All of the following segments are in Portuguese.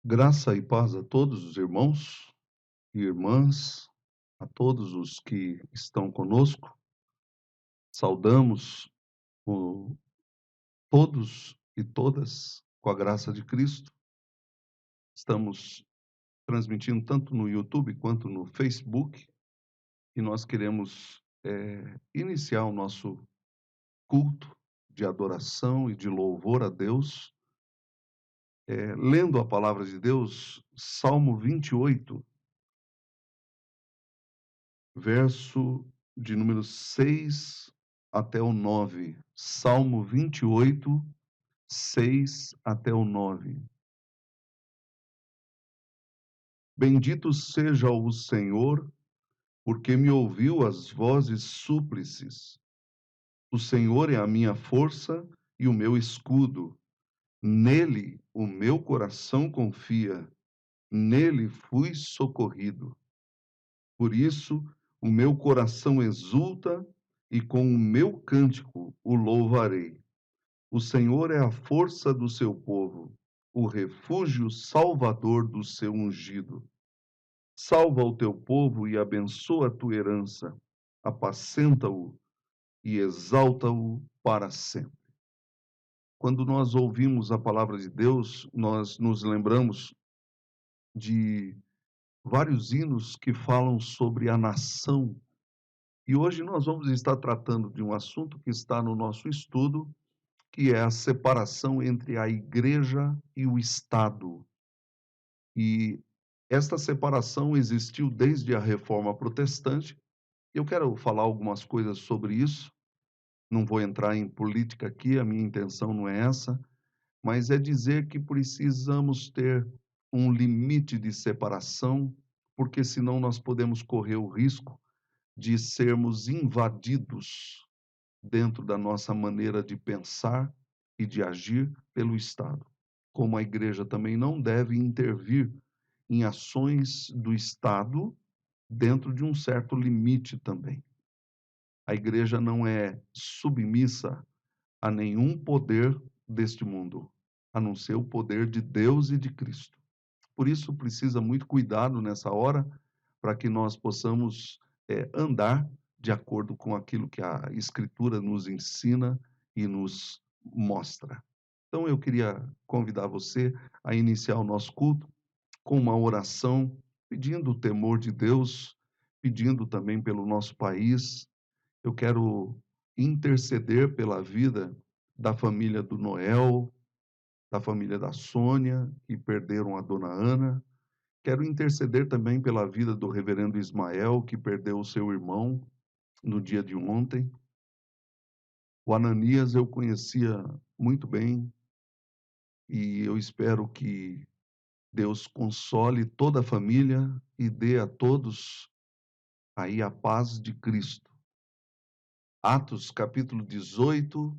Graça e paz a todos os irmãos e irmãs, a todos os que estão conosco. Saudamos o todos e todas com a graça de Cristo. Estamos transmitindo tanto no YouTube quanto no Facebook e nós queremos iniciar o nosso culto de adoração e de louvor a Deus, lendo a palavra de Deus, Salmo 28, verso de número 6 até o 9. Salmo 28, 6 até o 9. Bendito seja o Senhor, porque me ouviu as vozes súplices. O Senhor é a minha força e o meu escudo. Nele o meu coração confia. Nele fui socorrido. Por isso o meu coração exulta e com o meu cântico o louvarei. O Senhor é a força do seu povo, o refúgio salvador do seu ungido. Salva o teu povo e abençoa a tua herança. Apacenta-o e exalta-o para sempre. Quando nós ouvimos a palavra de Deus, nós nos lembramos de vários hinos que falam sobre a nação. E hoje nós vamos estar tratando de um assunto que está no nosso estudo, que é a separação entre a igreja e o Estado. E esta separação existiu desde a Reforma Protestante. Eu quero falar algumas coisas sobre isso. Não vou entrar em política aqui, a minha intenção não é essa, mas é dizer que precisamos ter um limite de separação, porque senão nós podemos correr o risco de sermos invadidos dentro da nossa maneira de pensar e de agir pelo Estado. Como a igreja também não deve intervir em ações do Estado dentro de um certo limite também. A igreja não é submissa a nenhum poder deste mundo, a não ser o poder de Deus e de Cristo. Por isso, precisa muito cuidado nessa hora, para que nós possamos andar de acordo com aquilo que a Escritura nos ensina e nos mostra. Então, eu queria convidar você a iniciar o nosso culto com uma oração, pedindo o temor de Deus, pedindo também pelo nosso país. Eu quero interceder pela vida da família do Noel, da família da Sônia, que perderam a dona Ana. Quero interceder também pela vida do reverendo Ismael, que perdeu o seu irmão no dia de ontem. O Ananias eu conhecia muito bem e eu espero que Deus console toda a família e dê a todos aí a paz de Cristo. Atos capítulo 18,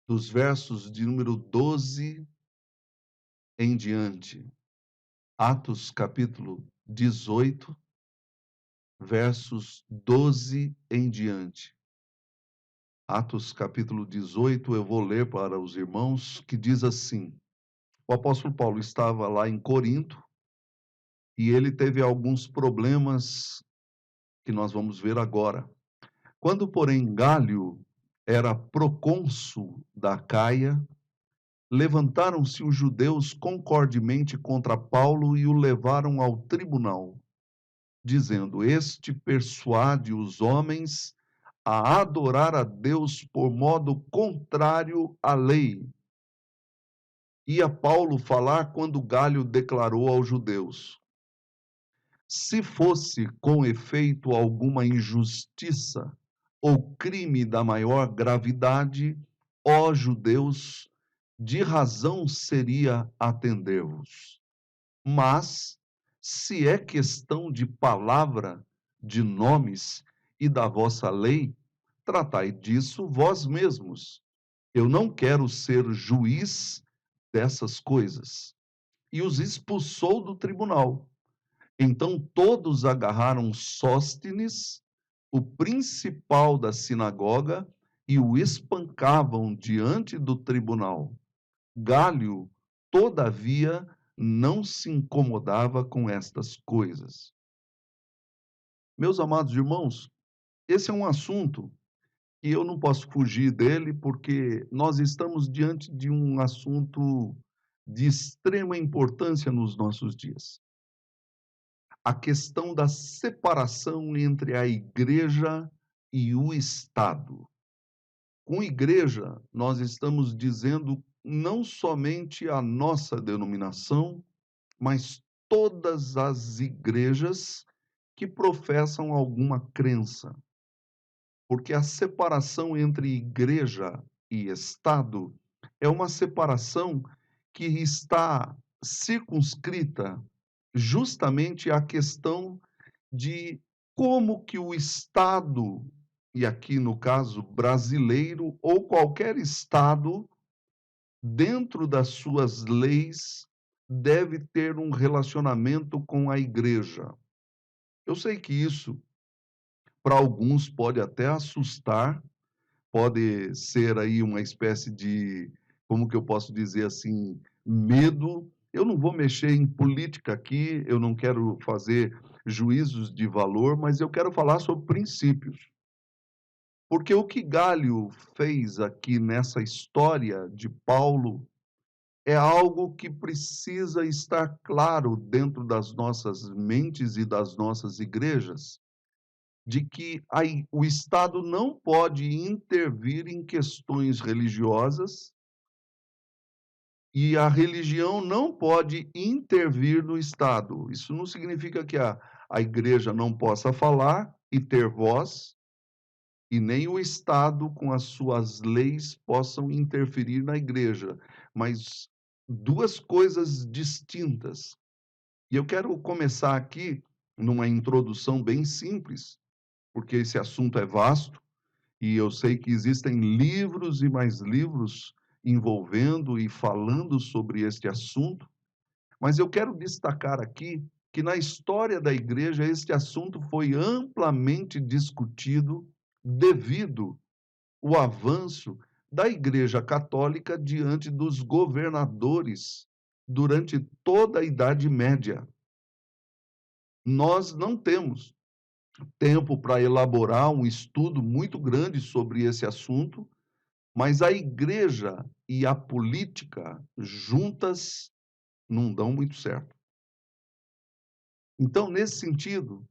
dos versos de número 12 em diante. Atos capítulo 18, versos 12 em diante. Atos capítulo 18, eu vou ler para os irmãos, que diz assim: o apóstolo Paulo estava lá em Corinto e ele teve alguns problemas que nós vamos ver agora. Quando, porém, Gálio era procônsul da Acaia, levantaram-se os judeus concordemente contra Paulo e o levaram ao tribunal, dizendo: este persuade os homens a adorar a Deus por modo contrário à lei. Ia Paulo falar quando Gálio declarou aos judeus: se fosse com efeito alguma injustiça ou crime da maior gravidade, ó judeus, de razão seria atender-vos. Mas, se é questão de palavra, de nomes e da vossa lei, tratai disso vós mesmos. Eu não quero ser juiz dessas coisas. E os expulsou do tribunal. Então todos agarraram Sóstenes, o principal da sinagoga, e o espancavam diante do tribunal. Gálio, todavia, não se incomodava com estas coisas. Meus amados irmãos, esse é um assunto que eu não posso fugir dele, porque nós estamos diante de um assunto de extrema importância nos nossos dias. A questão da separação entre a igreja e o Estado. Com igreja, nós estamos dizendo não somente a nossa denominação, mas todas as igrejas que professam alguma crença. Porque a separação entre igreja e Estado é uma separação que está circunscrita justamente à questão de como que o Estado, e aqui no caso brasileiro, ou qualquer Estado, dentro das suas leis, deve ter um relacionamento com a igreja. Eu sei que isso, para alguns, pode até assustar, pode ser aí uma espécie de, como que eu posso dizer assim, medo. Eu não vou mexer em política aqui, eu não quero fazer juízos de valor, mas eu quero falar sobre princípios. Porque o que Galho fez aqui nessa história de Paulo é algo que precisa estar claro dentro das nossas mentes e das nossas igrejas, de que o Estado não pode intervir em questões religiosas e a religião não pode intervir no Estado. Isso não significa que a igreja não possa falar e ter voz, e nem o Estado, com as suas leis, possam interferir na igreja, mas duas coisas distintas. E eu quero começar aqui numa introdução bem simples, porque esse assunto é vasto e eu sei que existem livros e mais livros envolvendo e falando sobre este assunto, mas eu quero destacar aqui que na história da igreja este assunto foi amplamente discutido devido ao avanço da Igreja Católica diante dos governadores durante toda a Idade Média. Nós não temos tempo para elaborar um estudo muito grande sobre esse assunto, mas a igreja e a política juntas não dão muito certo. Então, nesse sentido,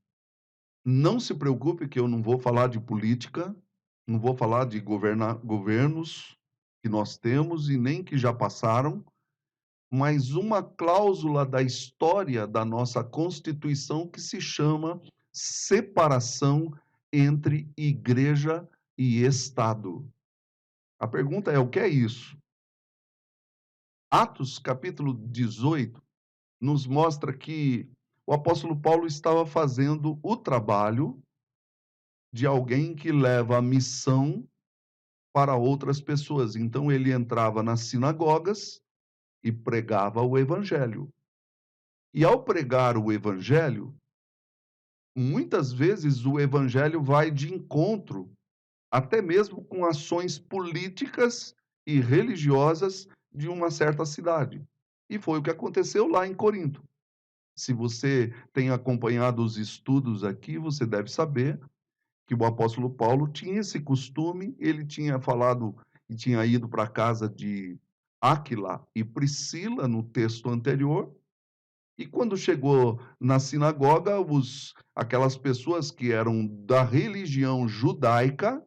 não se preocupe que eu não vou falar de política, não vou falar de governos que nós temos e nem que já passaram, mas uma cláusula da história da nossa Constituição que se chama separação entre igreja e Estado. A pergunta é: o que é isso? Atos, capítulo 18, nos mostra que o apóstolo Paulo estava fazendo o trabalho de alguém que leva a missão para outras pessoas. Então, ele entrava nas sinagogas e pregava o evangelho. E ao pregar o evangelho, muitas vezes o evangelho vai de encontro, até mesmo com ações políticas e religiosas de uma certa cidade. E foi o que aconteceu lá em Corinto. Se você tem acompanhado os estudos aqui, você deve saber que o apóstolo Paulo tinha esse costume, ele tinha falado e tinha ido para a casa de Áquila e Priscila no texto anterior, e quando chegou na sinagoga, aquelas pessoas que eram da religião judaica,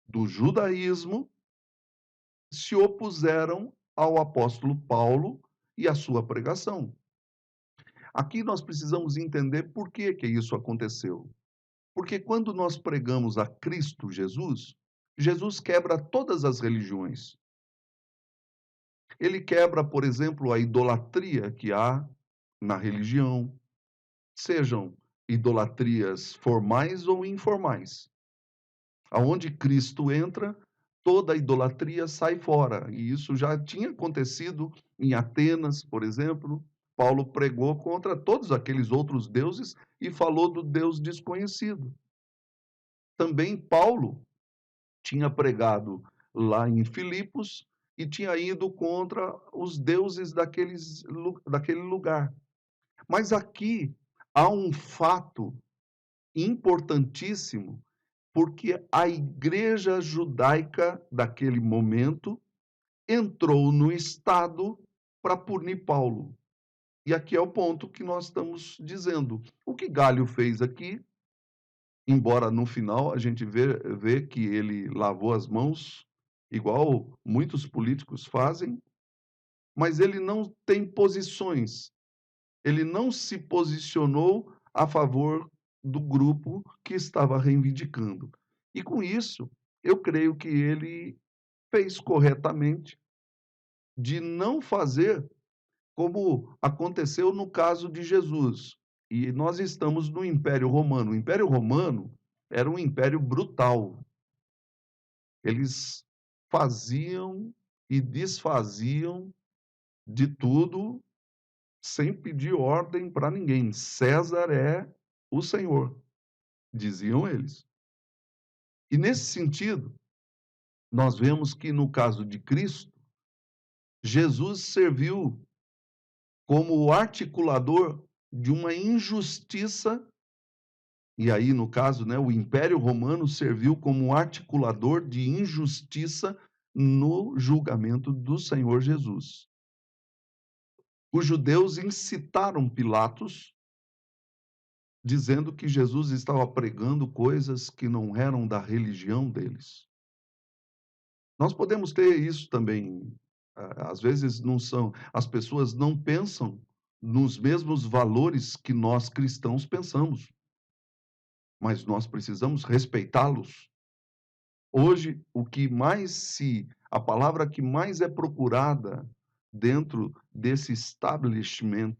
do judaísmo, se opuseram ao apóstolo Paulo e à sua pregação. Aqui nós precisamos entender por que isso aconteceu. Porque quando nós pregamos a Cristo Jesus, Jesus quebra todas as religiões. Ele quebra, por exemplo, a idolatria que há na religião, sejam idolatrias formais ou informais. Aonde Cristo entra, toda a idolatria sai fora. E isso já tinha acontecido em Atenas, por exemplo. Paulo pregou contra todos aqueles outros deuses e falou do Deus desconhecido. Também Paulo tinha pregado lá em Filipos e tinha ido contra os deuses daquele lugar. Mas aqui há um fato importantíssimo, porque a igreja judaica daquele momento entrou no Estado para punir Paulo. E aqui é o ponto que nós estamos dizendo. O que Galho fez aqui, embora no final a gente vê que ele lavou as mãos, igual muitos políticos fazem, mas ele não tem posições. Ele não se posicionou a favor do grupo que estava reivindicando. E com isso, eu creio que ele fez corretamente de não fazer como aconteceu no caso de Jesus. E nós estamos no Império Romano. O Império Romano era um império brutal. Eles faziam e desfaziam de tudo sem pedir ordem para ninguém. César é o Senhor, diziam eles. E nesse sentido, nós vemos que no caso de Cristo, Jesus serviu como o articulador de uma injustiça, e aí, no caso, né, o Império Romano serviu como articulador de injustiça no julgamento do Senhor Jesus. Os judeus incitaram Pilatos, dizendo que Jesus estava pregando coisas que não eram da religião deles. Nós podemos ter isso também. Às vezes não são, as pessoas não pensam nos mesmos valores que nós cristãos pensamos, mas nós precisamos respeitá-los. Hoje, a palavra que mais é procurada dentro desse establishment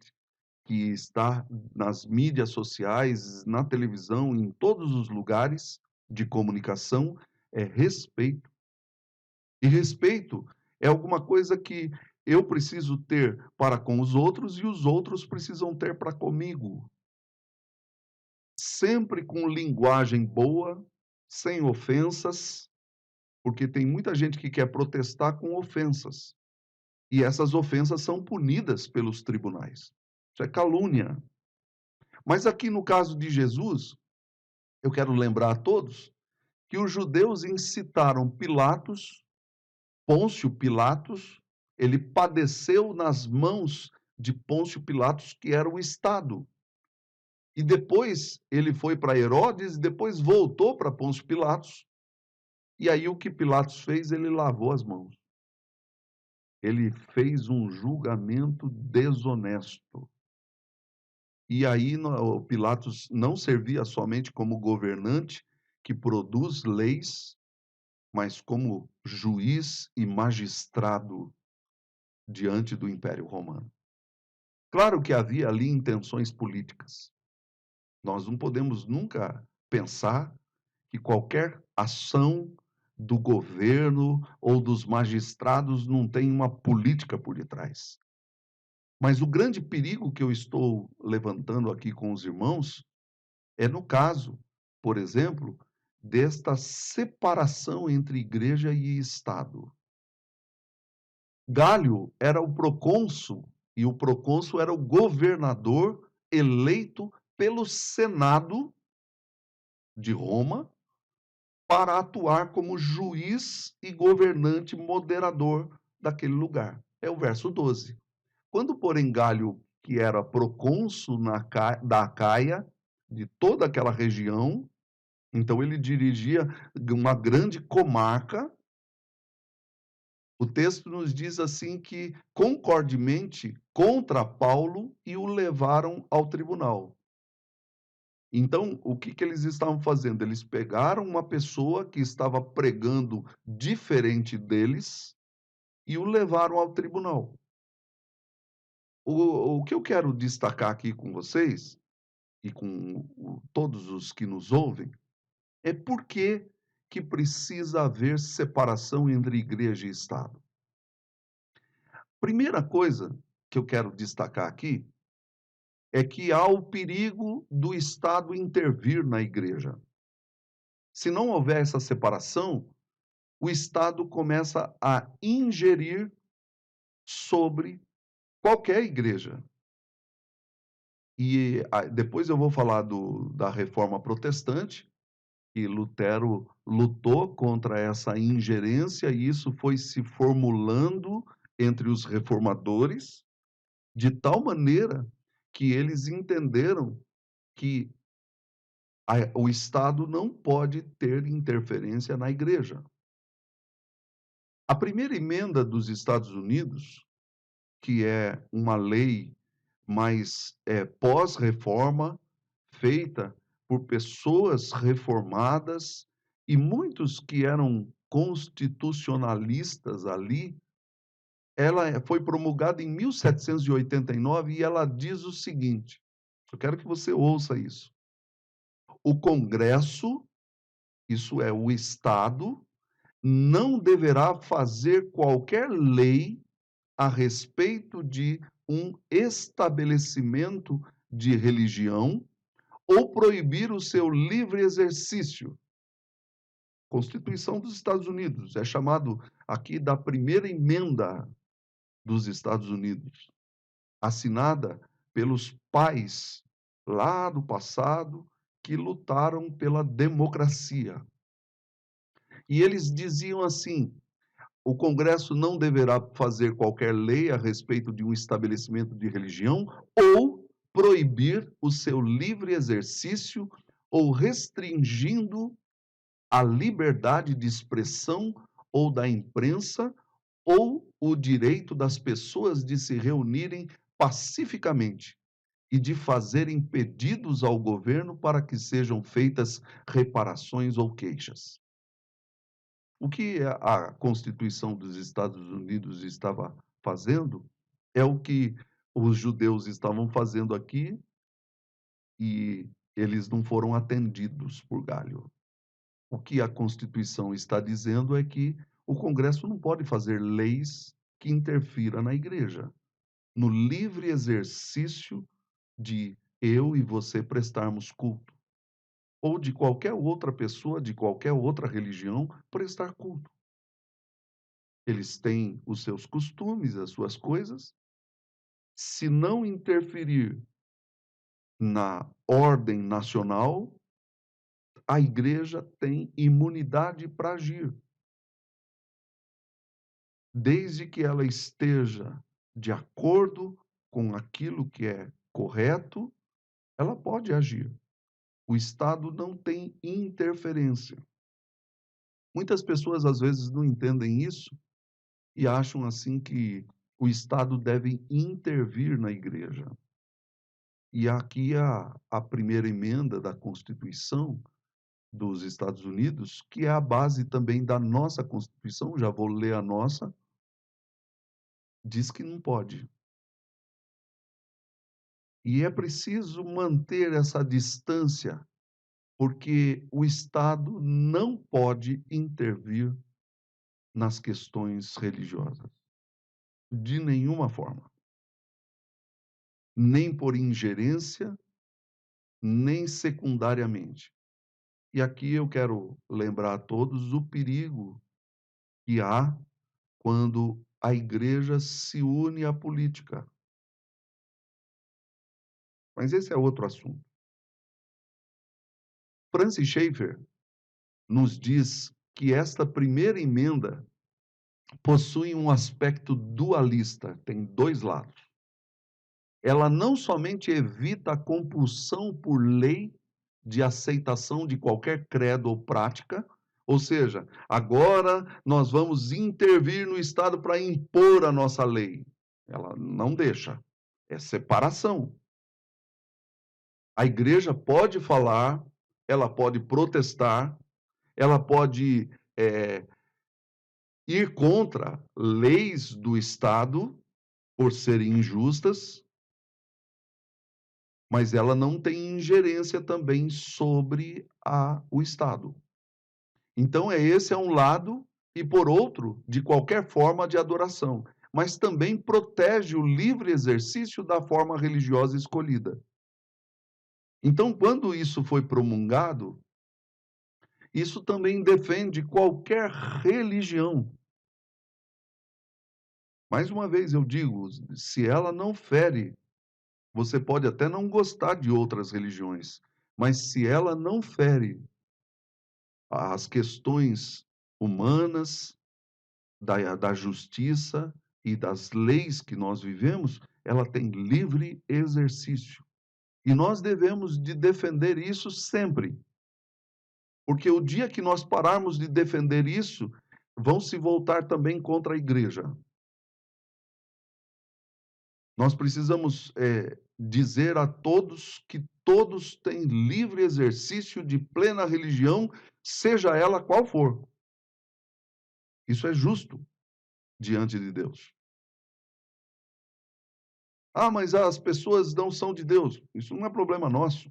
que está nas mídias sociais, na televisão, em todos os lugares de comunicação, é respeito. E respeito é alguma coisa que eu preciso ter para com os outros e os outros precisam ter para comigo. Sempre com linguagem boa, sem ofensas, porque tem muita gente que quer protestar com ofensas. E essas ofensas são punidas pelos tribunais. Isso é calúnia. Mas aqui no caso de Jesus, eu quero lembrar a todos que os judeus incitaram Pilatos, Pôncio Pilatos, ele padeceu nas mãos de Pôncio Pilatos, que era o Estado. E depois ele foi para Herodes, depois voltou para Pôncio Pilatos. E aí o que Pilatos fez? Ele lavou as mãos. Ele fez um julgamento desonesto. E aí o Pilatos não servia somente como governante que produz leis, mas como juiz e magistrado diante do Império Romano. Claro que havia ali intenções políticas. Nós não podemos nunca pensar que qualquer ação do governo ou dos magistrados não tem uma política por detrás. Mas o grande perigo que eu estou levantando aqui com os irmãos é no caso, por exemplo, desta separação entre igreja e Estado. Galho era o procônsul, e o procônsul era o governador eleito pelo Senado de Roma para atuar como juiz e governante moderador daquele lugar. É o verso 12. Quando, porém, Galho, que era procônsul da Acaia, de toda aquela região, então ele dirigia uma grande comarca. O texto nos diz assim que concordemente contra Paulo e o levaram ao tribunal. Então, o que eles estavam fazendo? Eles pegaram uma pessoa que estava pregando diferente deles e o levaram ao tribunal. O que eu quero destacar aqui com vocês e com todos os que nos ouvem é por que precisa haver separação entre igreja e Estado. Primeira coisa que eu quero destacar aqui é que há o perigo do Estado intervir na igreja. Se não houver essa separação, o Estado começa a ingerir sobre qualquer igreja. E depois eu vou falar da Reforma Protestante, que Lutero lutou contra essa ingerência, e isso foi se formulando entre os reformadores, de tal maneira que eles entenderam que o Estado não pode ter interferência na igreja. A primeira emenda dos Estados Unidos, que é uma lei mais pós-reforma, feita por pessoas reformadas, e muitos que eram constitucionalistas ali, ela foi promulgada em 1789 e ela diz o seguinte: eu quero que você ouça isso. O Congresso, isso é o Estado, não deverá fazer qualquer lei a respeito de um estabelecimento de religião ou proibir o seu livre exercício. Constituição dos Estados Unidos é chamado aqui da primeira emenda dos Estados Unidos, assinada pelos pais lá do passado que lutaram pela democracia. E eles diziam assim: o Congresso não deverá fazer qualquer lei a respeito de um estabelecimento de religião ou proibir o seu livre exercício ou restringindo a liberdade de expressão ou da imprensa ou o direito das pessoas de se reunirem pacificamente e de fazerem pedidos ao governo para que sejam feitas reparações ou queixas. O que a Constituição dos Estados Unidos estava fazendo é o que os judeus estavam fazendo aqui, e eles não foram atendidos por Galho. O que a Constituição está dizendo é que o Congresso não pode fazer leis que interfiram na igreja, no livre exercício de eu e você prestarmos culto, ou de qualquer outra pessoa, de qualquer outra religião, prestar culto. Eles têm os seus costumes, as suas coisas. Se não interferir na ordem nacional, a igreja tem imunidade para agir, desde que ela esteja de acordo com aquilo que é correto, ela pode agir. O Estado não tem interferência. Muitas pessoas às vezes não entendem isso e acham assim que o Estado deve intervir na igreja. E aqui a primeira emenda da Constituição dos Estados Unidos, que é a base também da nossa Constituição, já vou ler a nossa, diz que não pode. E é preciso manter essa distância, porque o Estado não pode intervir nas questões religiosas, de nenhuma forma. Nem por ingerência, nem secundariamente. E aqui eu quero lembrar a todos o perigo que há quando a igreja se une à política. Mas esse é outro assunto. Francis Schaeffer nos diz que esta primeira emenda possui um aspecto dualista, tem dois lados. Ela não somente evita a compulsão por lei de aceitação de qualquer credo ou prática, ou seja, agora nós vamos intervir no Estado para impor a nossa lei. Ela não deixa, é separação. A igreja pode falar, ela pode protestar, ela pode ir contra leis do Estado por serem injustas, mas ela não tem ingerência também sobre o Estado. Então, esse é um lado, e por outro, de qualquer forma de adoração, mas também protege o livre exercício da forma religiosa escolhida. Então, quando isso foi promulgado, Isso também defende qualquer religião. Mais uma vez eu digo, se ela não fere, você pode até não gostar de outras religiões, mas se ela não fere as questões humanas, da justiça e das leis que nós vivemos, ela tem livre exercício. E nós devemos de defender isso sempre. Porque o dia que nós pararmos de defender isso, vão se voltar também contra a igreja. Nós precisamos dizer a todos que todos têm livre exercício de plena religião, seja ela qual for. Isso é justo diante de Deus. Ah, mas as pessoas não são de Deus. Isso não é problema nosso.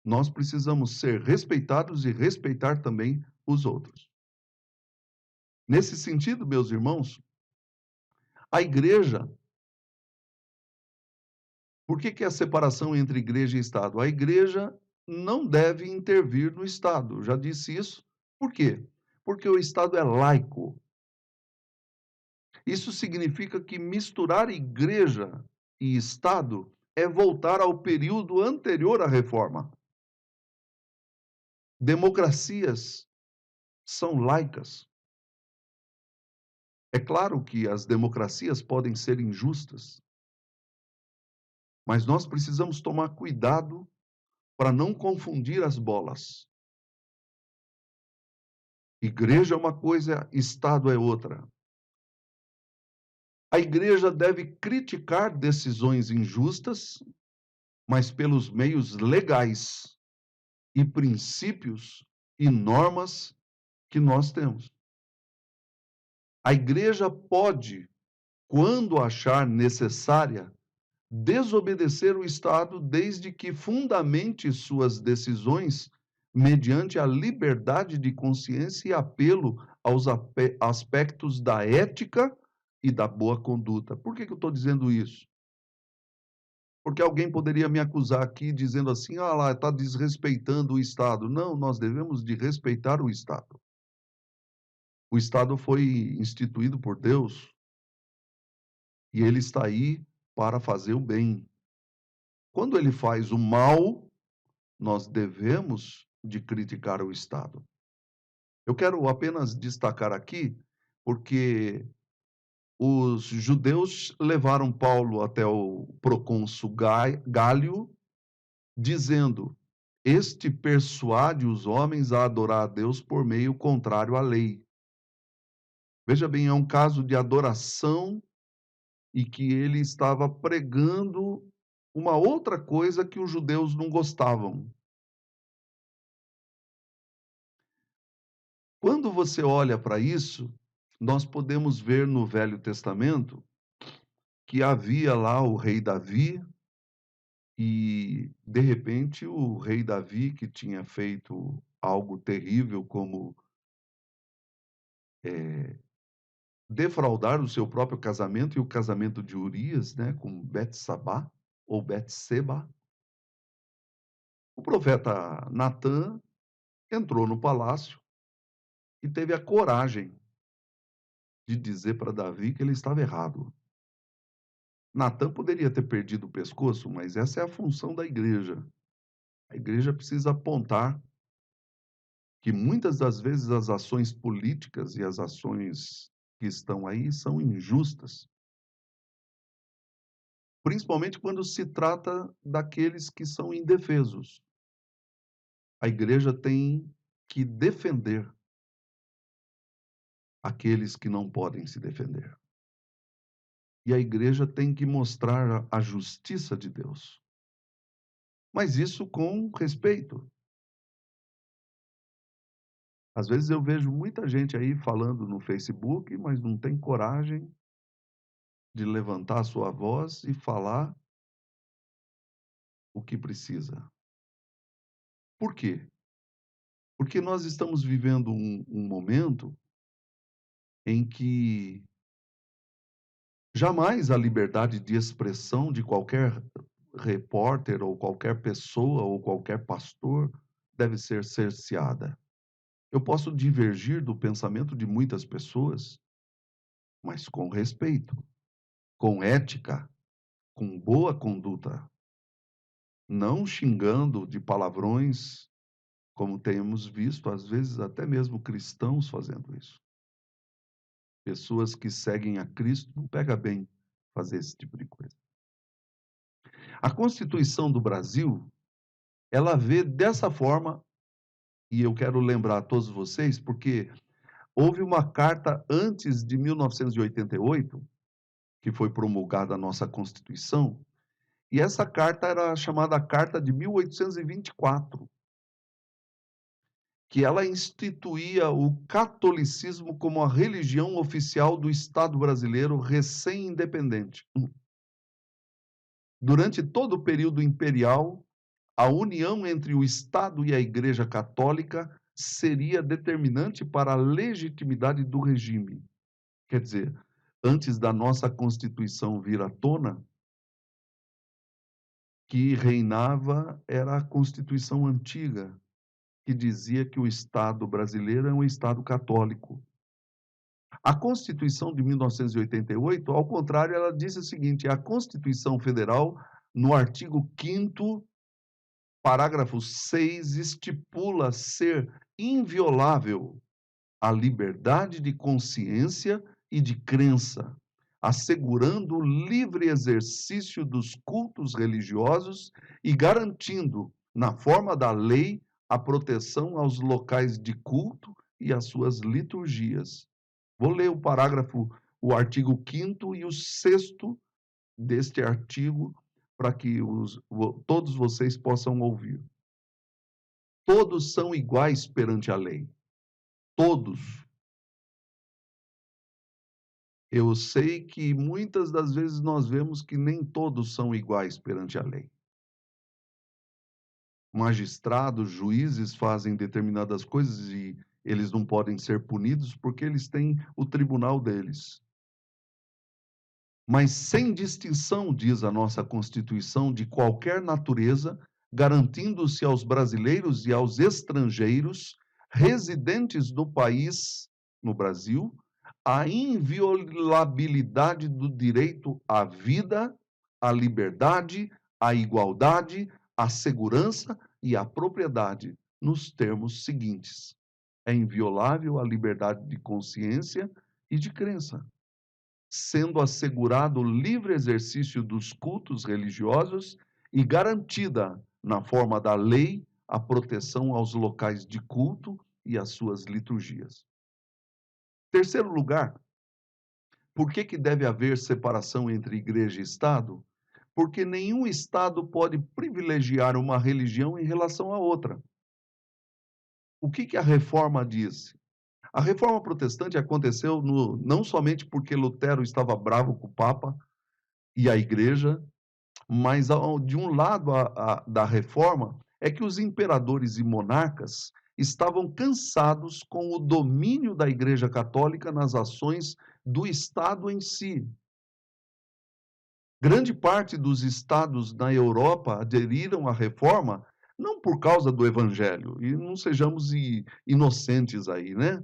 Nós precisamos ser respeitados e respeitar também os outros. Nesse sentido, meus irmãos, a igreja, por que é a separação entre igreja e Estado? A igreja não deve intervir no Estado. Eu já disse isso. Por quê? Porque o Estado é laico. Isso significa que misturar igreja e Estado é voltar ao período anterior à reforma. Democracias são laicas. É claro que as democracias podem ser injustas, mas nós precisamos tomar cuidado para não confundir as bolas. Igreja é uma coisa, Estado é outra. A igreja deve criticar decisões injustas, mas pelos meios legais e princípios e normas que nós temos. A igreja pode, quando achar necessária, desobedecer o Estado desde que fundamente suas decisões mediante a liberdade de consciência e apelo aos aspectos da ética e da boa conduta. Por que eu estou dizendo isso? Porque alguém poderia me acusar aqui dizendo assim, ah lá, está desrespeitando o Estado. Não, nós devemos de respeitar o Estado. O Estado foi instituído por Deus e ele está aí para fazer o bem. Quando ele faz o mal, nós devemos de criticar o Estado. Eu quero apenas destacar aqui, porque os judeus levaram Paulo até o procônsul Gálio, dizendo: este persuade os homens a adorar a Deus por meio contrário à lei. Veja bem, é um caso de adoração e que ele estava pregando uma outra coisa que os judeus não gostavam. Quando você olha para isso, nós podemos ver no Velho Testamento que havia lá o rei Davi e, de repente, o rei Davi, que tinha feito algo terrível como defraudar o seu próprio casamento e o casamento de Urias, né, com Betsabá ou Betseba, o profeta Natã entrou no palácio e teve a coragem de dizer para Davi que ele estava errado. Natã poderia ter perdido o pescoço, mas essa é a função da igreja. A igreja precisa apontar que muitas das vezes as ações políticas e as ações que estão aí são injustas, principalmente quando se trata daqueles que são indefesos. A igreja tem que defender aqueles que não podem se defender. E a igreja tem que mostrar a justiça de Deus. Mas isso com respeito. Às vezes eu vejo muita gente aí falando no Facebook, mas não tem coragem de levantar a sua voz e falar o que precisa. Por quê? Porque nós estamos vivendo um momento em que jamais a liberdade de expressão de qualquer repórter ou qualquer pessoa ou qualquer pastor deve ser cerceada. Eu posso divergir do pensamento de muitas pessoas, mas com respeito, com ética, com boa conduta, não xingando de palavrões, como temos visto, às vezes, até mesmo cristãos fazendo isso. Pessoas que seguem a Cristo, não pega bem fazer esse tipo de coisa. A Constituição do Brasil, ela vê dessa forma, e eu quero lembrar a todos vocês, porque houve uma carta antes de 1988, que foi promulgada a nossa Constituição, e essa carta era chamada Carta de 1824, que ela instituía o catolicismo como a religião oficial do Estado brasileiro recém-independente. Durante todo o período imperial, a união entre o Estado e a Igreja Católica seria determinante para a legitimidade do regime. Quer dizer, antes da nossa Constituição vir à tona, que reinava era a Constituição antiga, que dizia que o Estado brasileiro é um Estado católico. A Constituição de 1988, ao contrário, ela disse o seguinte: a Constituição Federal, no artigo 5º, parágrafo 6, estipula ser inviolável a liberdade de consciência e de crença, assegurando o livre exercício dos cultos religiosos e garantindo, na forma da lei, a proteção aos locais de culto e às suas liturgias. Vou ler o artigo 5º e o 6º deste artigo para que todos vocês possam ouvir. Todos são iguais perante a lei. Todos. Eu sei que muitas das vezes nós vemos que nem todos são iguais perante a lei. Magistrados, juízes fazem determinadas coisas e eles não podem ser punidos porque eles têm o tribunal deles. Mas sem distinção, diz a nossa Constituição, de qualquer natureza, garantindo-se aos brasileiros e aos estrangeiros residentes do país, no Brasil, a inviolabilidade do direito à vida, à liberdade, à igualdade, à segurança e à propriedade, nos termos seguintes: é inviolável a liberdade de consciência e de crença, sendo assegurado o livre exercício dos cultos religiosos e garantida, na forma da lei, a proteção aos locais de culto e às suas liturgias. Terceiro lugar, por que deve haver separação entre igreja e Estado? Porque nenhum Estado pode privilegiar uma religião em relação à outra. O que a reforma diz? A reforma protestante aconteceu não somente porque Lutero estava bravo com o Papa e a igreja, mas de um lado da reforma é que os imperadores e monarcas estavam cansados com o domínio da Igreja Católica nas ações do Estado em si. Grande parte dos estados na Europa aderiram à reforma não por causa do Evangelho, e não sejamos inocentes aí, né?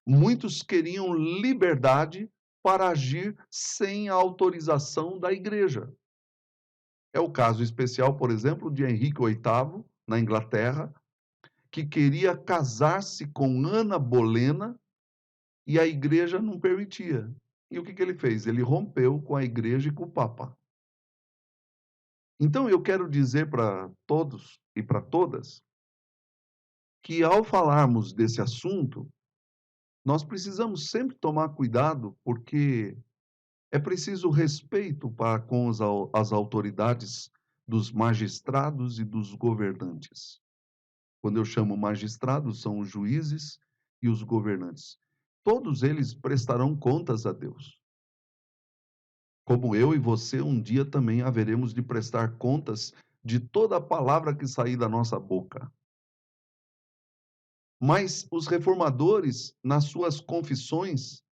Muitos queriam liberdade para agir sem a autorização da Igreja. É o caso especial, por exemplo, de Henrique VIII, na Inglaterra, que queria casar-se com Ana Bolena e a igreja não permitia. E o que ele fez? Ele rompeu com a igreja e com o Papa. Então, eu quero dizer para todos e para todas que, ao falarmos desse assunto, nós precisamos sempre tomar cuidado, porque é preciso respeito para com as autoridades dos magistrados e dos governantes. Quando eu chamo magistrados, são os juízes e os governantes. Todos eles prestarão contas a Deus. Como eu e você, um dia também haveremos de prestar contas de toda a palavra que sair da nossa boca. Mas os reformadores, nas suas confissões,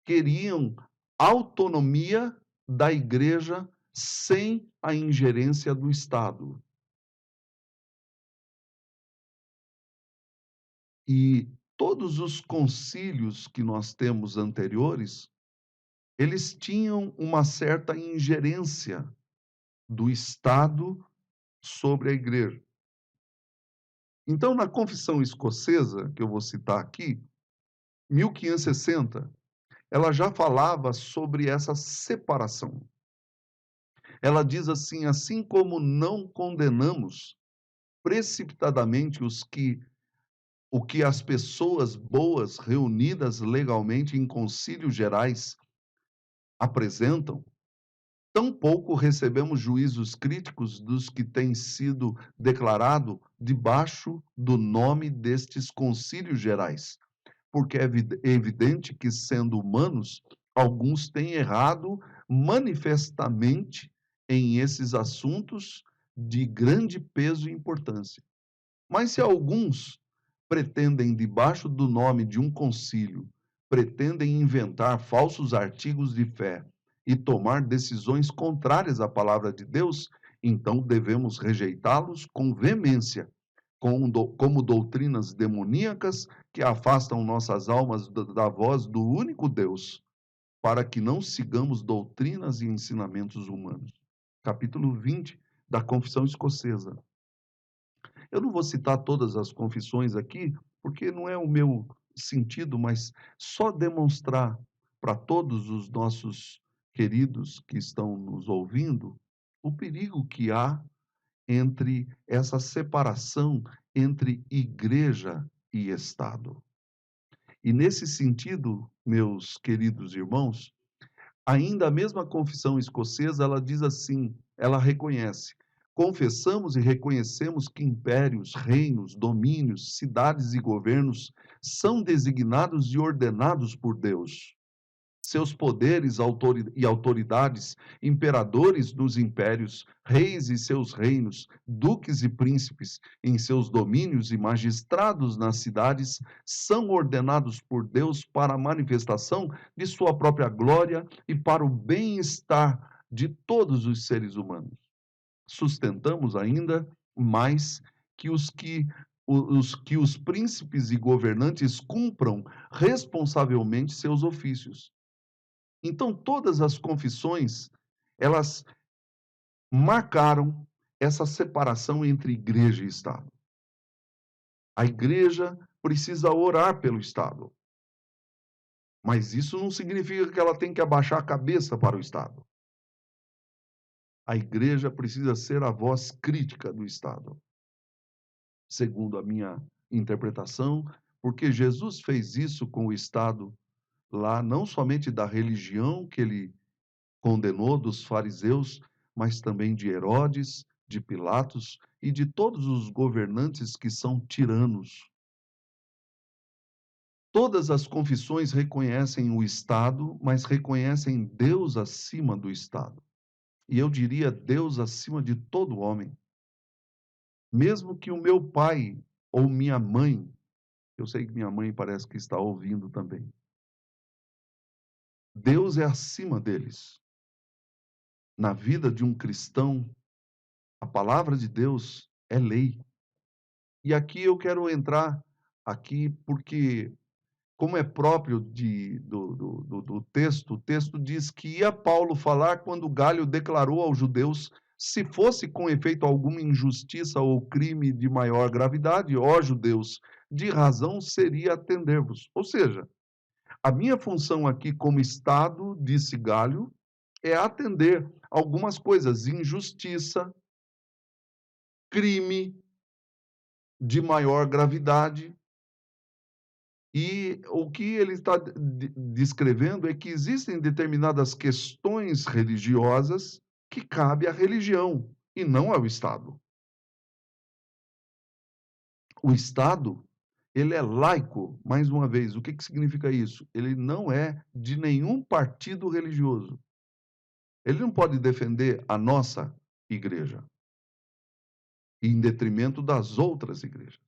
queriam autonomia da igreja sem a ingerência do Estado. E todos os concílios que nós temos anteriores, eles tinham uma certa ingerência do Estado sobre a igreja. Então, na Confissão Escocesa, que eu vou citar aqui, 1560, ela já falava sobre essa separação. Ela diz assim: assim como não condenamos precipitadamente o que as pessoas boas reunidas legalmente em concílios gerais apresentam, tampouco recebemos juízos críticos dos que têm sido declarado debaixo do nome destes concílios gerais, porque é evidente que, sendo humanos, alguns têm errado manifestamente em esses assuntos de grande peso e importância. Mas se alguns pretendem, debaixo do nome de um concílio, pretendem inventar falsos artigos de fé e tomar decisões contrárias à palavra de Deus, então devemos rejeitá-los com veemência, como doutrinas demoníacas que afastam nossas almas da voz do único Deus, para que não sigamos doutrinas e ensinamentos humanos. Capítulo 20 da Confissão Escocesa. Eu não vou citar todas as confissões aqui, porque não é o meu sentido, mas só demonstrar para todos os nossos queridos que estão nos ouvindo o perigo que há entre essa separação entre igreja e Estado. E nesse sentido, meus queridos irmãos, ainda a mesma confissão escocesa, ela diz assim, ela reconhece: confessamos e reconhecemos que impérios, reinos, domínios, cidades e governos são designados e ordenados por Deus. Seus poderes e autoridades, imperadores dos impérios, reis e seus reinos, duques e príncipes em seus domínios e magistrados nas cidades, são ordenados por Deus para a manifestação de sua própria glória e para o bem-estar de todos os seres humanos. Sustentamos ainda mais que os príncipes e governantes cumpram responsavelmente seus ofícios. Então, todas as confissões, elas marcaram essa separação entre igreja e Estado. A igreja precisa orar pelo Estado, mas isso não significa que ela tem que abaixar a cabeça para o Estado. A igreja precisa ser a voz crítica do Estado, segundo a minha interpretação, porque Jesus fez isso com o Estado lá, não somente da religião que ele condenou, dos fariseus, mas também de Herodes, de Pilatos e de todos os governantes que são tiranos. Todas as confissões reconhecem o Estado, mas reconhecem Deus acima do Estado. E eu diria Deus acima de todo homem. Mesmo que o meu pai ou minha mãe, eu sei que minha mãe parece que está ouvindo também, Deus é acima deles. Na vida de um cristão, a palavra de Deus é lei. E aqui eu quero entrar aqui porque, como é próprio do texto, o texto diz que ia Paulo falar quando Galho declarou aos judeus: se fosse com efeito alguma injustiça ou crime de maior gravidade, ó judeus, de razão seria atender-vos. Ou seja, a minha função aqui como Estado, disse Galho, é atender algumas coisas, injustiça, crime de maior gravidade. E o que ele está descrevendo é que existem determinadas questões religiosas que cabe à religião e não ao Estado. O Estado, ele é laico, mais uma vez. O que significa isso? Ele não é de nenhum partido religioso. Ele não pode defender a nossa igreja em detrimento das outras igrejas.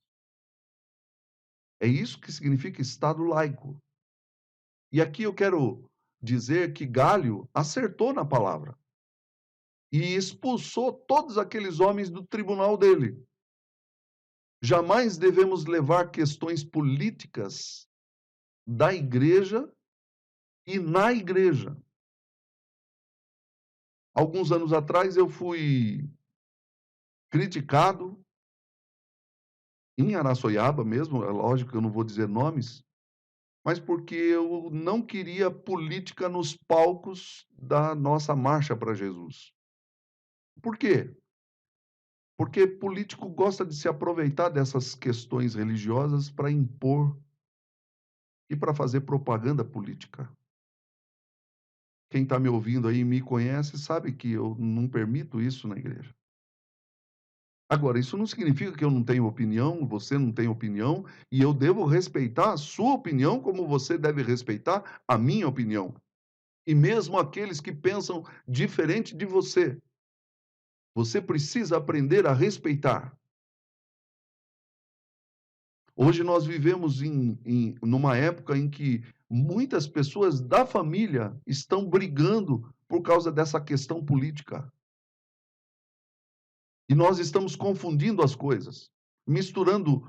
É isso que significa Estado laico. E aqui eu quero dizer que Galho acertou na palavra e expulsou todos aqueles homens do tribunal dele. Jamais devemos levar questões políticas da igreja e na igreja. Alguns anos atrás eu fui criticado em Araçoiaba mesmo, é lógico que eu não vou dizer nomes, mas porque eu não queria política nos palcos da nossa marcha para Jesus. Por quê? Porque político gosta de se aproveitar dessas questões religiosas para impor e para fazer propaganda política. Quem está me ouvindo aí e me conhece sabe que eu não permito isso na igreja. Agora, isso não significa que eu não tenho opinião, você não tem opinião, e eu devo respeitar a sua opinião como você deve respeitar a minha opinião. E mesmo aqueles que pensam diferente de você. Você precisa aprender a respeitar. Hoje nós vivemos numa época em que muitas pessoas da família estão brigando por causa dessa questão política. E nós estamos confundindo as coisas, misturando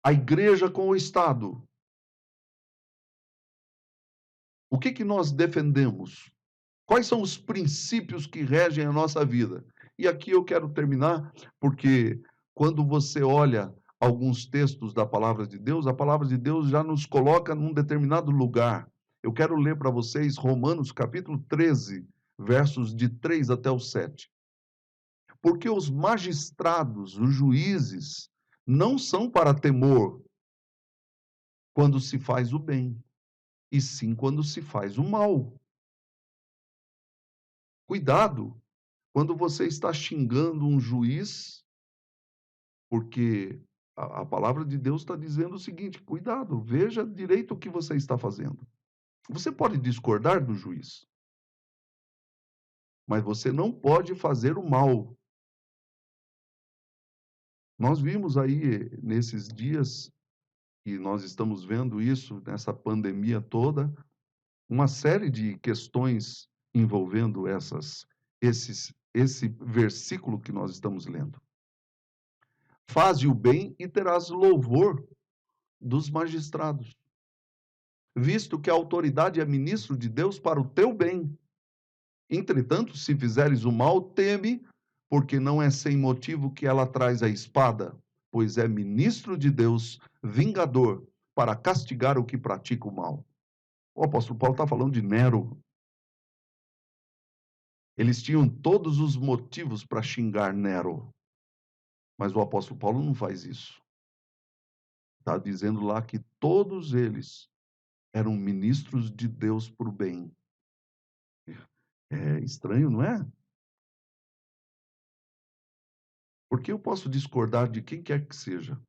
a igreja com o Estado. O que que nós defendemos? Quais são os princípios que regem a nossa vida? E aqui eu quero terminar, porque quando você olha alguns textos da palavra de Deus, a palavra de Deus já nos coloca num determinado lugar. Eu quero ler para vocês Romanos capítulo 13, versos de 3 até o 7. Porque os magistrados, os juízes, não são para temor quando se faz o bem, e sim quando se faz o mal. Cuidado quando você está xingando um juiz, porque a palavra de Deus está dizendo o seguinte: cuidado, veja direito o que você está fazendo. Você pode discordar do juiz, mas você não pode fazer o mal. Nós vimos aí nesses dias, e nós estamos vendo isso nessa pandemia toda, uma série de questões envolvendo esse versículo que nós estamos lendo. Faze o bem e terás louvor dos magistrados, visto que a autoridade é ministro de Deus para o teu bem. Entretanto, se fizeres o mal, teme, porque não é sem motivo que ela traz a espada, pois é ministro de Deus, vingador, para castigar o que pratica o mal. O apóstolo Paulo está falando de Nero. Eles tinham todos os motivos para xingar Nero, mas o apóstolo Paulo não faz isso. Está dizendo lá que todos eles eram ministros de Deus para o bem. É estranho, não é? Porque eu posso discordar de quem quer que seja,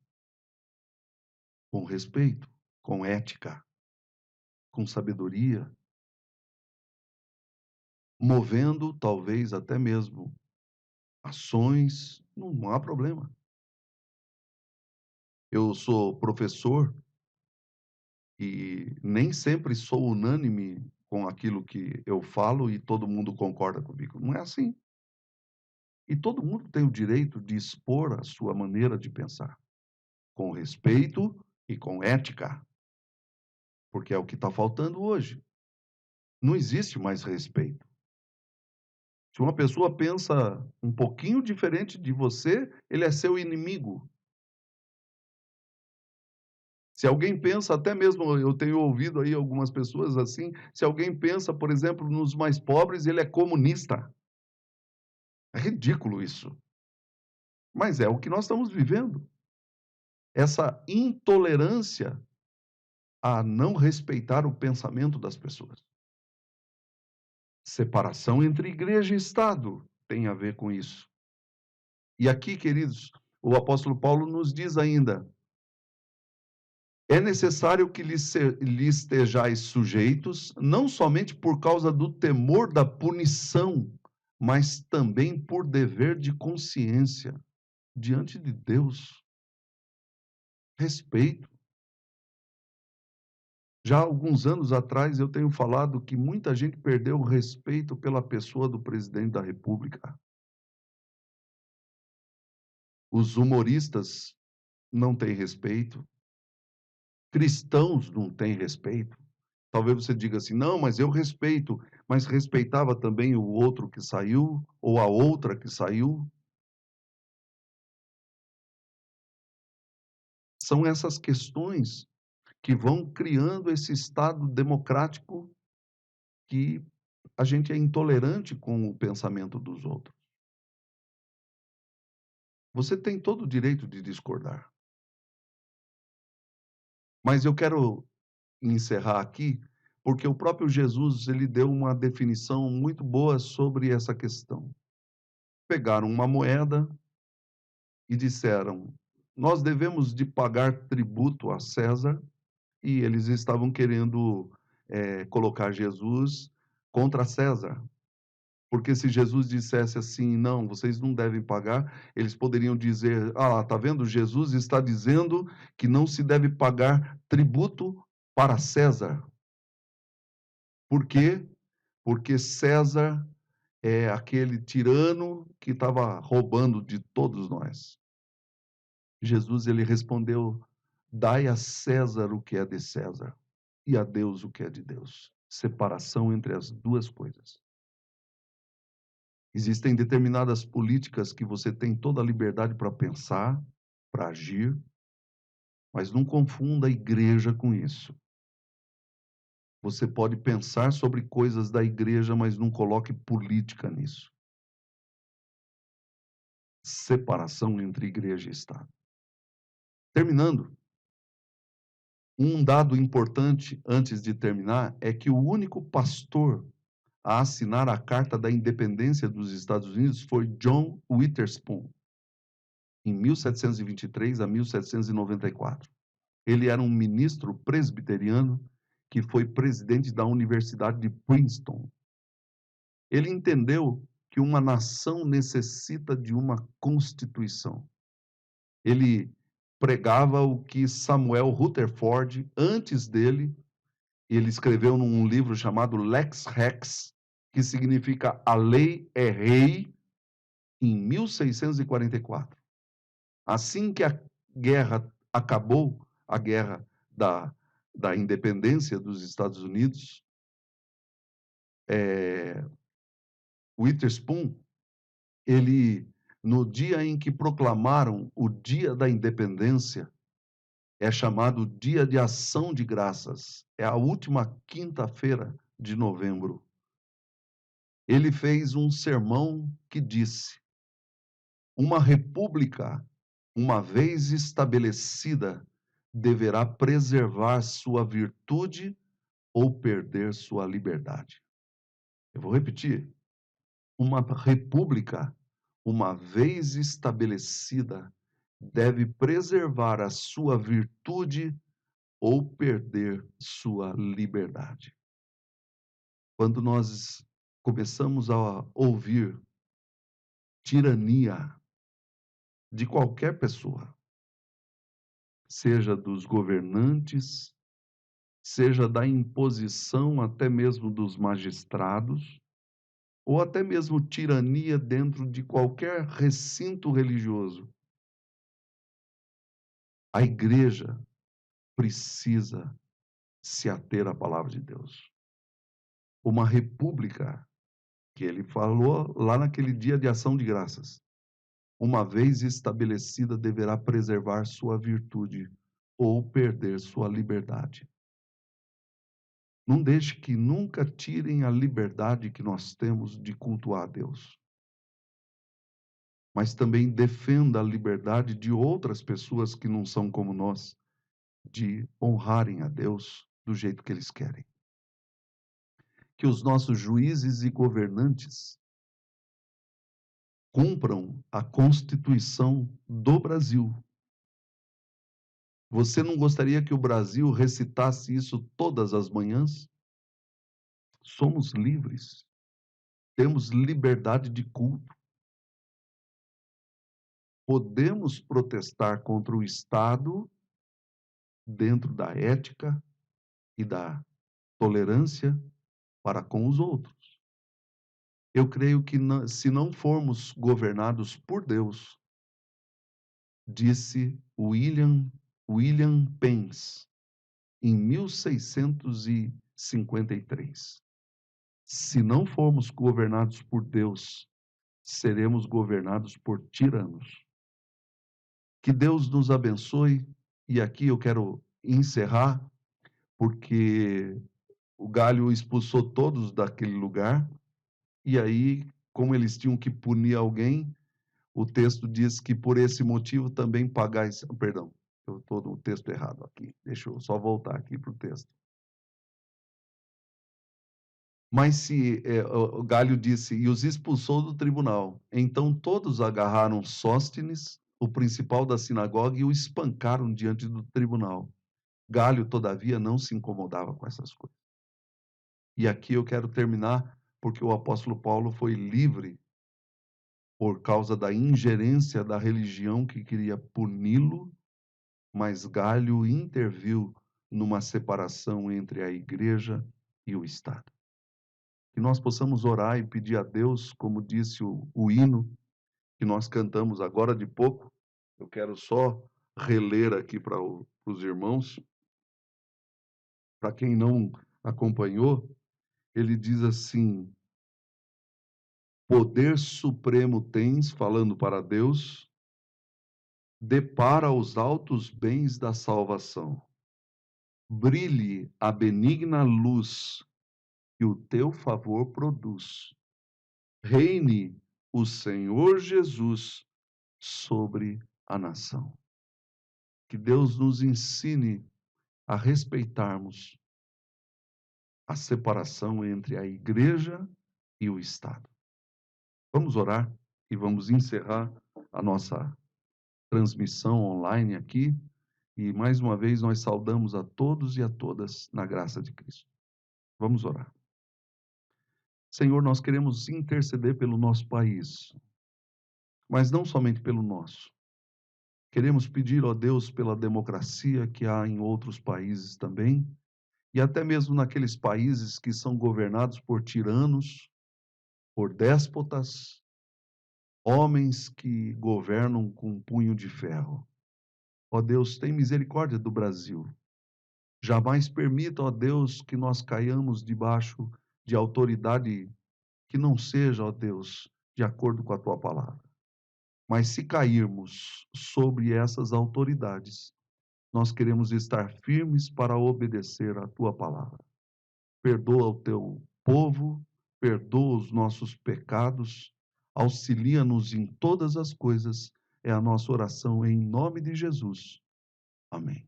com respeito, com ética, com sabedoria, movendo talvez até mesmo ações, não há problema. Eu sou professor e nem sempre sou unânime com aquilo que eu falo e todo mundo concorda comigo. Não é assim. E todo mundo tem o direito de expor a sua maneira de pensar, com respeito e com ética, porque é o que está faltando hoje. Não existe mais respeito. Se uma pessoa pensa um pouquinho diferente de você, ele é seu inimigo. Se alguém pensa, até mesmo eu tenho ouvido aí algumas pessoas assim, se alguém pensa, por exemplo, nos mais pobres, ele é comunista. É ridículo isso. Mas é o que nós estamos vivendo. Essa intolerância a não respeitar o pensamento das pessoas. Separação entre igreja e Estado tem a ver com isso. E aqui, queridos, o apóstolo Paulo nos diz ainda: é necessário que lhes estejais sujeitos, não somente por causa do temor da punição, mas também por dever de consciência diante de Deus. Respeito. Já há alguns anos atrás eu tenho falado que muita gente perdeu o respeito pela pessoa do presidente da República. Os humoristas não têm respeito, cristãos não têm respeito. Talvez você diga assim: "Não, mas eu respeito", mas respeitava também o outro que saiu ou a outra que saiu? São essas questões que vão criando esse estado democrático que a gente é intolerante com o pensamento dos outros. Você tem todo o direito de discordar, mas eu quero encerrar aqui, porque o próprio Jesus, ele deu uma definição muito boa sobre essa questão. Pegaram uma moeda e disseram: "Nós devemos de pagar tributo a César", e eles estavam querendo, colocar Jesus contra César. Porque se Jesus dissesse assim: "Não, vocês não devem pagar", eles poderiam dizer: "Ah, tá vendo? Jesus está dizendo que não se deve pagar tributo para César". Por quê? Porque César é aquele tirano que estava roubando de todos nós. Jesus, ele respondeu: "Dai a César o que é de César e a Deus o que é de Deus". Separação entre as 2 coisas. Existem determinadas políticas que você tem toda a liberdade para pensar, para agir, mas não confunda a igreja com isso. Você pode pensar sobre coisas da igreja, mas não coloque política nisso. Separação entre igreja e Estado. Terminando, um dado importante antes de terminar é que o único pastor a assinar a Carta da Independência dos Estados Unidos foi John Witherspoon, em 1723 a 1794. Ele era um ministro presbiteriano que foi presidente da Universidade de Princeton. Ele entendeu que uma nação necessita de uma constituição. Ele pregava o que Samuel Rutherford, antes dele, ele escreveu num livro chamado Lex Rex, que significa A Lei é Rei, em 1644. Assim que a guerra acabou, a guerra da, da independência dos Estados Unidos, Witherspoon, ele, no dia em que proclamaram o Dia da Independência, é chamado Dia de Ação de Graças, é a última quinta-feira de novembro. Ele fez um sermão que disse: uma república, uma vez estabelecida, deverá preservar sua virtude ou perder sua liberdade. Eu vou repetir. Uma república, uma vez estabelecida, deve preservar a sua virtude ou perder sua liberdade. Quando nós começamos a ouvir tirania de qualquer pessoa, seja dos governantes, seja da imposição até mesmo dos magistrados, ou até mesmo tirania dentro de qualquer recinto religioso, a igreja precisa se ater à palavra de Deus. Uma república, que ele falou lá naquele dia de ação de graças, uma vez estabelecida, deverá preservar sua virtude ou perder sua liberdade. Não deixe que nunca tirem a liberdade que nós temos de cultuar a Deus. Mas também defenda a liberdade de outras pessoas que não são como nós, de honrarem a Deus do jeito que eles querem. Que os nossos juízes e governantes cumpram a Constituição do Brasil. Você não gostaria que o Brasil recitasse isso todas as manhãs? Somos livres, temos liberdade de culto. Podemos protestar contra o Estado dentro da ética e da tolerância para com os outros. Eu creio que se não formos governados por Deus, disse William Pence, em 1653. Se não formos governados por Deus, seremos governados por tiranos. Que Deus nos abençoe, e aqui eu quero encerrar, porque o Galho expulsou todos daquele lugar, e aí, como eles tinham que punir alguém, o texto diz que por esse motivo também pagais. Perdão, eu estou no texto errado aqui. Deixa eu só voltar aqui para o texto. Mas se o Galho disse, e os expulsou do tribunal. Então todos agarraram Sóstenes, o principal da sinagoga, e o espancaram diante do tribunal. Galho, todavia, não se incomodava com essas coisas. E aqui eu quero terminar, porque o apóstolo Paulo foi livre por causa da ingerência da religião que queria puni-lo, mas Galho interviu numa separação entre a igreja e o Estado. Que nós possamos orar e pedir a Deus, como disse o hino que nós cantamos agora de pouco. Eu quero só reler aqui para os irmãos. Para quem não acompanhou, ele diz assim: poder supremo tens, falando para Deus, depara os altos bens da salvação. Brilhe a benigna luz que o teu favor produz. Reine o Senhor Jesus sobre a nação. Que Deus nos ensine a respeitarmos a separação entre a igreja e o Estado. Vamos orar e vamos encerrar a nossa transmissão online aqui. E mais uma vez nós saudamos a todos e a todas na graça de Cristo. Vamos orar. Senhor, nós queremos interceder pelo nosso país, mas não somente pelo nosso. Queremos pedir, ó Deus, pela democracia que há em outros países também, e até mesmo naqueles países que são governados por tiranos, por déspotas, homens que governam com um punho de ferro. Ó Deus, tem misericórdia do Brasil. Jamais permita, ó Deus, que nós caiamos debaixo de autoridade que não seja, ó Deus, de acordo com a tua palavra. Mas se cairmos sobre essas autoridades, nós queremos estar firmes para obedecer a tua palavra. Perdoa o teu povo, perdoa os nossos pecados, auxilia-nos em todas as coisas, é a nossa oração em nome de Jesus. Amém.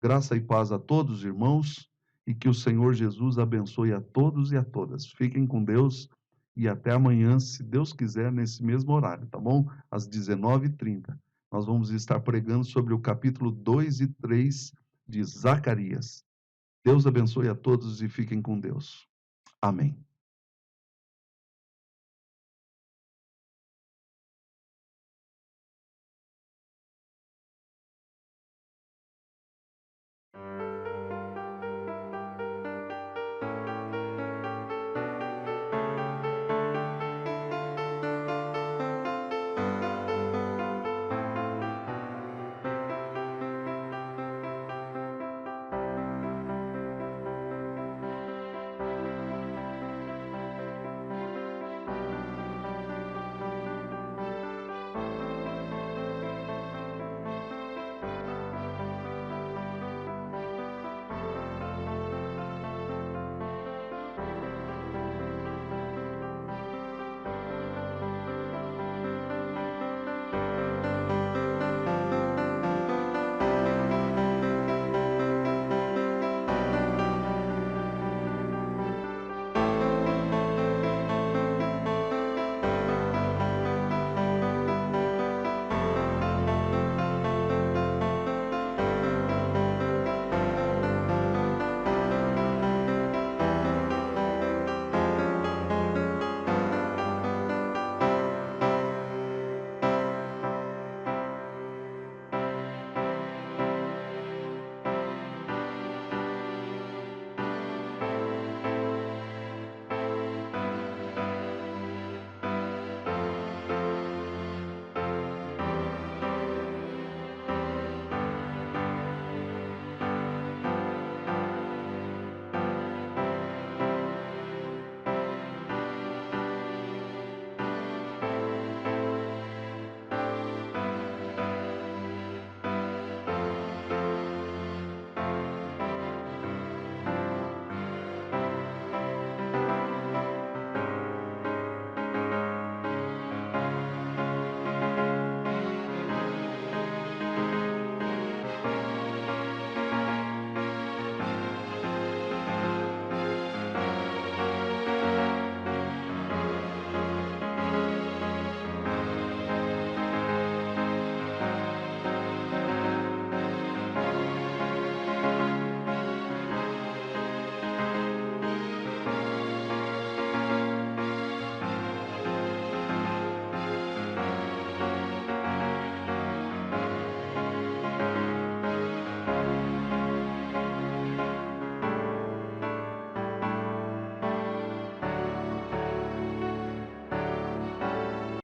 Graça e paz a todos, irmãos, e que o Senhor Jesus abençoe a todos e a todas. Fiquem com Deus e até amanhã, se Deus quiser, nesse mesmo horário, tá bom? Às 19h30. Nós vamos estar pregando sobre o capítulo 2 e 3 de Zacarias. Deus abençoe a todos e fiquem com Deus. Amém.